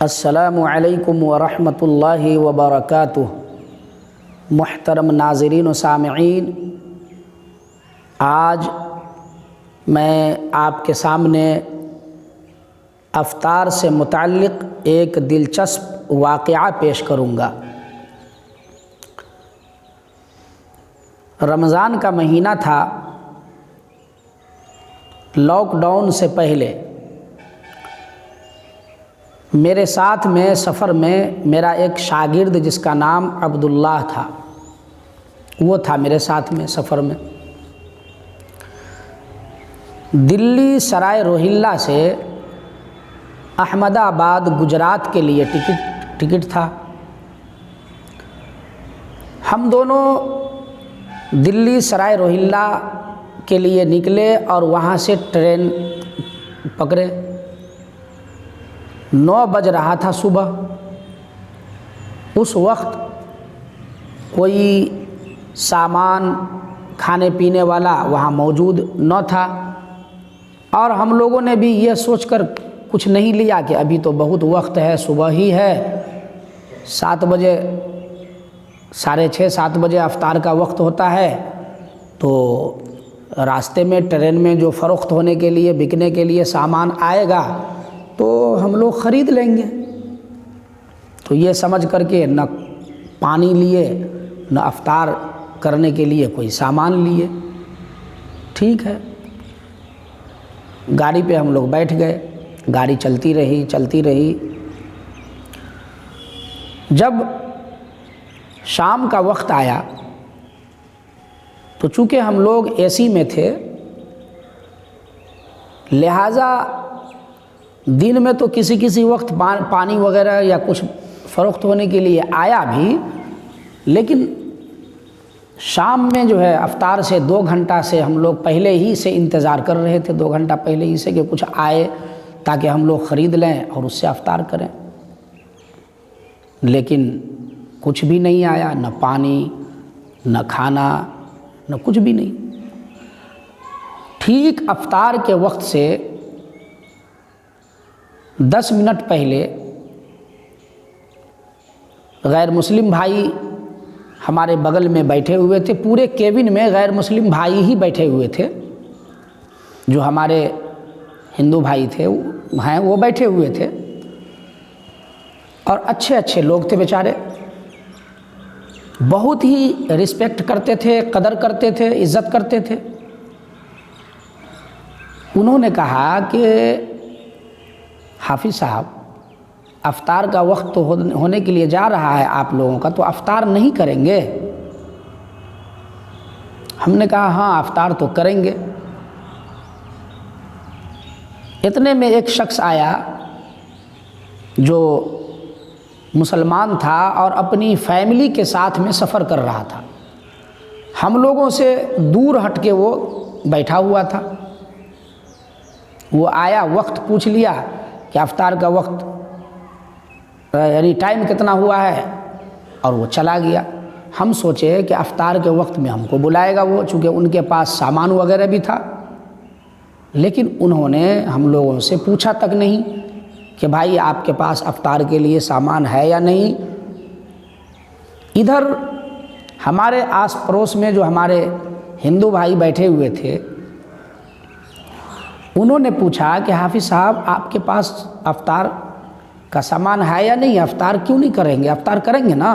السلام علیکم ورحمۃ اللہ وبرکاتہ۔ محترم ناظرین و سامعین، آج میں آپ کے سامنے افطار سے متعلق ایک دلچسپ واقعہ پیش کروں گا۔ رمضان کا مہینہ تھا۔ لاک ڈاؤن سے پہلے میرے ساتھ میں سفر میں میرا ایک شاگرد جس کا نام عبداللہ تھا، وہ تھا میرے ساتھ میں سفر میں۔ دلی سرائے روہیلا سے احمد آباد گجرات کے لیے ٹکٹ تھا۔ ہم دونوں دلی سرائے روہیلا کے لیے نکلے اور وہاں سے ٹرین پکڑے۔ 9 بج رہا تھا صبح۔ اس وقت کوئی سامان کھانے پینے والا وہاں موجود نہ تھا، اور ہم لوگوں نے بھی یہ سوچ کر کچھ نہیں لیا کہ ابھی تو بہت وقت ہے، صبح ہی ہے، 7 بجے 6:30 7 بجے افطار کا وقت ہوتا ہے، تو راستے میں ٹرین میں جو فروخت ہونے کے لیے بکنے کے لیے سامان آئے گا تو ہم لوگ خرید لیں گے۔ تو یہ سمجھ کر کے نہ پانی لیے نہ افطار کرنے کے لیے کوئی سامان لیے۔ ٹھیک ہے، گاڑی پہ ہم لوگ بیٹھ گئے، گاڑی چلتی رہی۔ جب شام کا وقت آیا تو چونکہ ہم لوگ اے سی میں تھے، لہٰذا دن میں تو کسی وقت پانی وغیرہ یا کچھ فروخت ہونے کے لیے آیا بھی، لیکن شام میں جو ہے افطار سے 2 گھنٹہ سے ہم لوگ پہلے ہی سے انتظار کر رہے تھے، 2 گھنٹہ پہلے ہی سے کہ کچھ آئے تاکہ ہم لوگ خرید لیں اور اس سے افطار کریں۔ لیکن کچھ بھی نہیں آیا، نہ پانی نہ کھانا نہ کچھ بھی نہیں۔ ٹھیک افطار کے وقت سے 10 منٹ پہلے غیر مسلم بھائی ہمارے بغل میں بیٹھے ہوئے تھے۔ پورے کیبن میں غیر مسلم بھائی ہی بیٹھے ہوئے تھے، جو ہمارے ہندو بھائی تھے وہ بیٹھے ہوئے تھے، اور اچھے لوگ تھے بیچارے، بہت ہی رسپیکٹ کرتے تھے، قدر کرتے تھے، عزت کرتے تھے۔ انہوں نے کہا کہ حافظ صاحب، افطار کا وقت تو ہونے کے لیے جا رہا ہے آپ لوگوں کا، تو افطار نہیں کریں گے؟ ہم نے کہا ہاں افطار تو کریں گے۔ اتنے میں ایک شخص آیا جو مسلمان تھا اور اپنی فیملی کے ساتھ میں سفر کر رہا تھا۔ ہم لوگوں سے دور ہٹ کے وہ بیٹھا ہوا تھا۔ وہ آیا، وقت پوچھ لیا کہ افطار کا وقت یعنی ٹائم کتنا ہوا ہے، اور وہ چلا گیا۔ ہم سوچے کہ افطار کے وقت میں ہم کو بلائے گا وہ، چونکہ ان کے پاس سامان وغیرہ بھی تھا، لیکن انہوں نے ہم لوگوں سے پوچھا تک نہیں کہ بھائی آپ کے پاس افطار کے لیے سامان ہے یا نہیں۔ ادھر ہمارے آس پڑوس میں جو ہمارے ہندو بھائی بیٹھے ہوئے تھے، انہوں نے پوچھا کہ حافظ صاحب آپ کے پاس افطار کا سامان ہے یا نہیں؟ افطار کیوں نہیں کریں گے؟ افطار کریں گے نا؟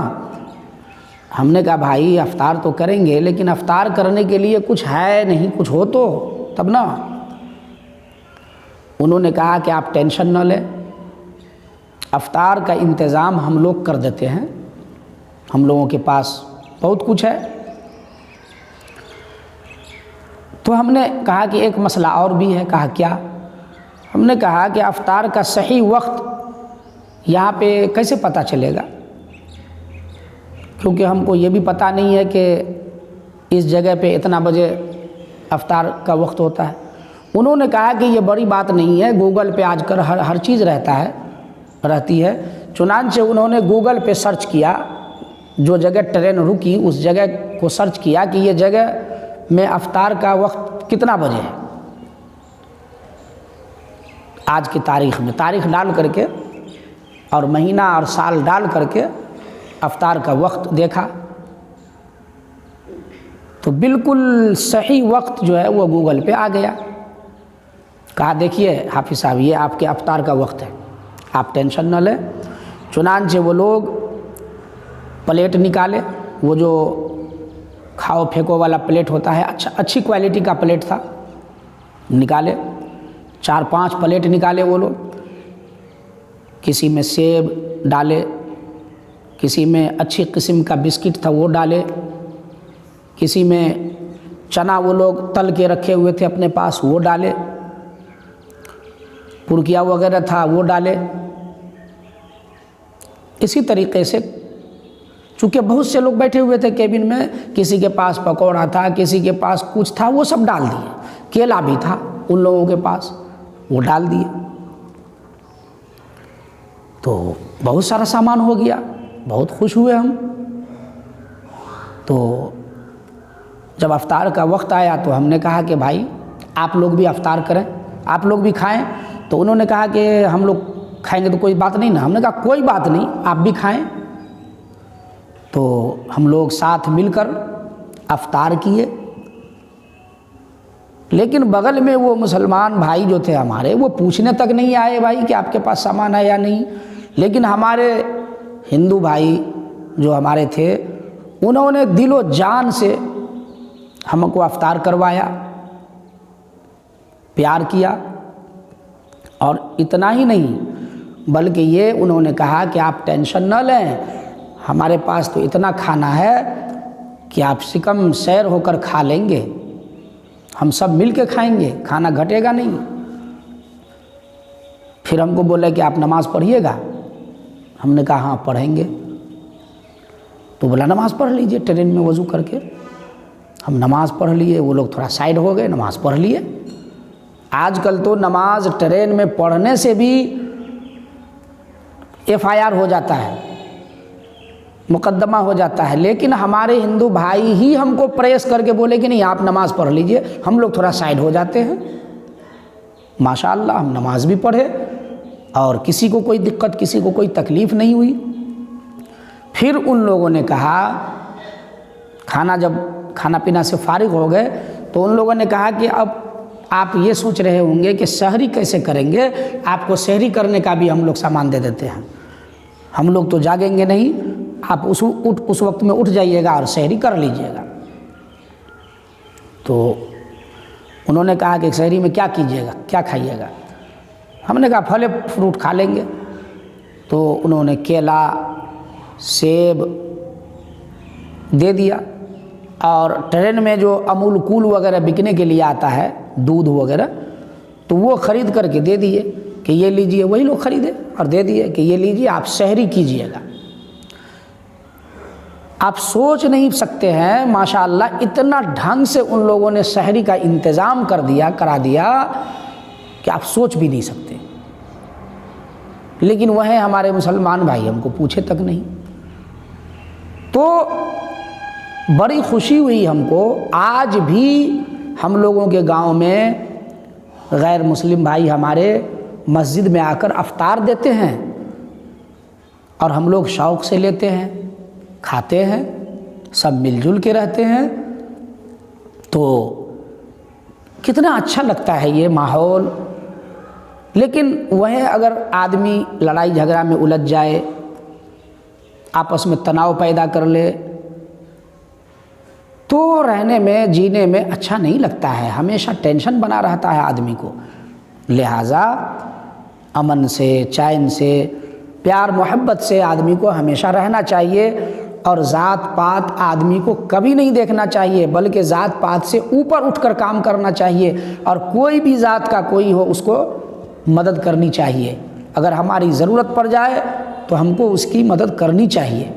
ہم نے کہا بھائی افطار تو کریں گے، لیکن افطار کرنے کے لیے کچھ ہے نہیں، کچھ ہو تو تب نا۔ انہوں نے کہا کہ آپ ٹینشن نہ لیں، افطار کا انتظام ہم لوگ کر دیتے ہیں، ہم لوگوں کے پاس بہت کچھ ہے۔ تو ہم نے کہا کہ ایک مسئلہ اور بھی ہے۔ کہا کیا؟ ہم نے کہا کہ افطار کا صحیح وقت یہاں پہ کیسے پتہ چلے گا، کیونکہ ہم کو یہ بھی پتہ نہیں ہے کہ اس جگہ پہ اتنا بجے افطار کا وقت ہوتا ہے۔ انہوں نے کہا کہ یہ بڑی بات نہیں ہے، گوگل پہ آج کل ہر چیز رہتی ہے۔ چنانچہ انہوں نے گوگل پہ سرچ کیا، جو جگہ ٹرین رکی اس جگہ کو سرچ کیا کہ یہ جگہ میں افطار کا وقت کتنا بجے ہے آج کی تاریخ میں، تاریخ ڈال کر کے اور مہینہ اور سال ڈال کر کے افطار کا وقت دیکھا تو بالکل صحیح وقت جو ہے وہ گوگل پہ آ گیا. کہا دیکھیے حافظ صاحب یہ آپ کے افطار کا وقت ہے، آپ ٹینشن نہ لیں. چنانچہ وہ لوگ پلیٹ نکالے، وہ جو کھاؤ پھینکو والا پلیٹ ہوتا ہے، اچھی کوالٹی کا پلیٹ تھا، نکالے 4-5 پلیٹ نکالے وہ لوگ. کسی میں سیب ڈالے، کسی میں اچھی قسم کا بسکٹ تھا وہ ڈالے، کسی میں چنا وہ لوگ تل کے رکھے ہوئے تھے اپنے پاس وہ ڈالے، پرکیا وغیرہ تھا وہ ڈالے. اسی طریقے سے چونکہ بہت سے لوگ بیٹھے ہوئے تھے کیبن میں، کسی کے پاس پکوڑا تھا، کسی کے پاس کچھ تھا، وہ سب ڈال دیے. کیلا بھی تھا ان لوگوں کے پاس، وہ ڈال دیے. تو بہت سارا سامان ہو گیا، بہت خوش ہوئے ہم. تو جب افطار کا وقت آیا تو ہم نے کہا کہ بھائی آپ لوگ بھی افطار کریں، آپ لوگ بھی کھائیں. تو انہوں نے کہا کہ ہم لوگ کھائیں گے تو کوئی بات نہیں نا. ہم نے کہا کوئی بات نہیں، آپ بھی کھائیں. تو ہم لوگ ساتھ مل کر افطار کیے. لیکن بغل میں وہ مسلمان بھائی جو تھے ہمارے، وہ پوچھنے تک نہیں آئے بھائی کہ آپ کے پاس سامان ہے یا نہیں. لیکن ہمارے ہندو بھائی جو ہمارے تھے، انہوں نے دل و جان سے ہم کو افطار کروایا، پیار کیا. اور اتنا ہی نہیں بلکہ یہ انہوں نے کہا کہ آپ ٹینشن نہ لیں، ہمارے پاس تو اتنا کھانا ہے کہ آپ سے کم سیر ہو کر کھا لیں گے، ہم سب مل کے کھائیں گے، کھانا گھٹے گا نہیں. پھر ہم کو بولے کہ آپ نماز پڑھیے گا. ہم نے کہا ہاں پڑھیں گے. تو بولا نماز پڑھ لیجئے ٹرین میں وضو کر کے. ہم نماز پڑھ لیے، وہ لوگ تھوڑا سائڈ ہو گئے، نماز پڑھ لیے. آج کل تو نماز ٹرین میں پڑھنے سے بھی FIR ہو جاتا ہے، مقدمہ ہو جاتا ہے. لیکن ہمارے ہندو بھائی ہی ہم کو پریس کر کے بولے کہ نہیں آپ نماز پڑھ لیجئے. ہم لوگ تھوڑا سائڈ ہو جاتے ہیں. ماشاءاللہ ہم نماز بھی پڑھے اور کسی کو کوئی دقت، کسی کو کوئی تکلیف نہیں ہوئی. پھر ان لوگوں نے کہا، جب کھانا پینا سے فارغ ہو گئے تو ان لوگوں نے کہا کہ اب آپ یہ سوچ رہے ہوں گے کہ سحری کیسے کریں گے، آپ کو سحری کرنے کا بھی ہم لوگ سامان دے دیتے ہیں. ہم لوگ تو جاگیں گے نہیں، آپ اس وقت میں اٹھ جائیے گا اور سحری کر لیجئے گا. تو انہوں نے کہا کہ سحری میں کیا کیجئے گا، کیا کھائیے گا. ہم نے کہا پھل فروٹ کھا لیں گے. تو انہوں نے کیلا، سیب دے دیا. اور ٹرین میں جو امول کول وغیرہ بکنے کے لیے آتا ہے، دودھ وغیرہ، تو وہ خرید کر کے دے دیے کہ یہ لیجئے. وہی لوگ خریدے اور دے دیے کہ یہ لیجئے آپ سحری کیجئے گا. آپ سوچ نہیں سکتے ہیں ماشاءاللہ اتنا ڈھنگ سے ان لوگوں نے سحری کا انتظام کرا دیا کہ آپ سوچ بھی نہیں سکتے. لیکن وہ ہمارے مسلمان بھائی ہم کو پوچھے تک نہیں. تو بڑی خوشی ہوئی ہم کو. آج بھی ہم لوگوں کے گاؤں میں غیر مسلم بھائی ہمارے مسجد میں آ کر افطار دیتے ہیں اور ہم لوگ شوق سے لیتے ہیں، کھاتے ہیں، سب مل جل کے رہتے ہیں. تو کتنا اچھا لگتا ہے یہ ماحول. لیکن وہ اگر آدمی لڑائی جھگڑا میں الجھ جائے، آپس میں تناؤ پیدا کر لے، تو رہنے میں جینے میں اچھا نہیں لگتا ہے. ہمیشہ ٹینشن بنا رہتا ہے آدمی کو. لہٰذا امن سے، چین سے، پیار محبت سے آدمی کو ہمیشہ رہنا چاہیے. اور ذات پات آدمی کو کبھی نہیں دیکھنا چاہیے، بلکہ ذات پات سے اوپر اٹھ کر کام کرنا چاہیے. اور کوئی بھی ذات کا کوئی ہو اس کو مدد کرنی چاہیے. اگر ہماری ضرورت پڑ جائے تو ہم کو اس کی مدد کرنی چاہیے.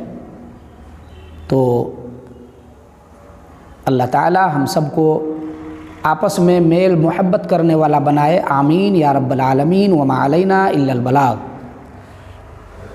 تو اللہ تعالی ہم سب کو آپس میں میل محبت کرنے والا بنائے. آمین یا رب العالمین. وما علینا الا البلاغ.